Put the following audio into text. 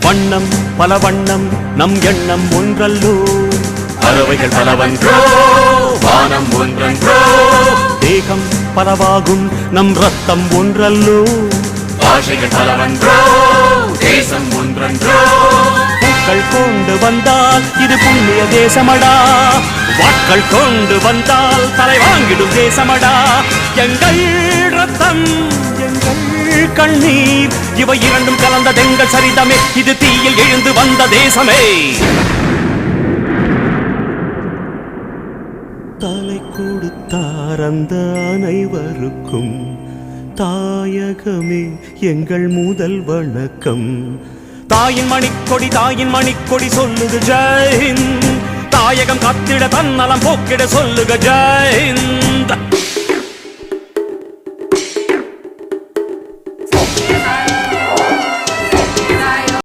வண்ணம் பல வண்ணம் நம் எண்ணம் ஒன்றல்லோ பறவைகள் பலவன்றோ வானம் ஒன்றன்றோ தேகம் பலவாகும் நம் ரத்தம் ஒன்றல்லோ பாஷைகள் பலவன்றோ தேசம் ஒன்றன்றோ பூக்கள் கொண்டு வந்தால் இது புண்ணிய தேசமடா வாட்கள் கொண்டு வந்தால் தலை வாங்கிடும் தேசமடா எங்கள் ரத்தம் எங்கள் கண்ணீர் இவை இரண்டும் கலந்த எங்கள் சரிதமே இது தீயில் எழுந்து வந்த தேசமே தலை கொடுத்தார் அந்த அனைவருக்கும் தாயகமே எங்கள் முதல் வணக்கம் தாயின் மணிக்கொடி சொல்லுக ஜெய் ஹிந்த் தாயகம் காத்திட தன்னலம் போக்கிட சொல்லுக ஜெய் ஹிந்த்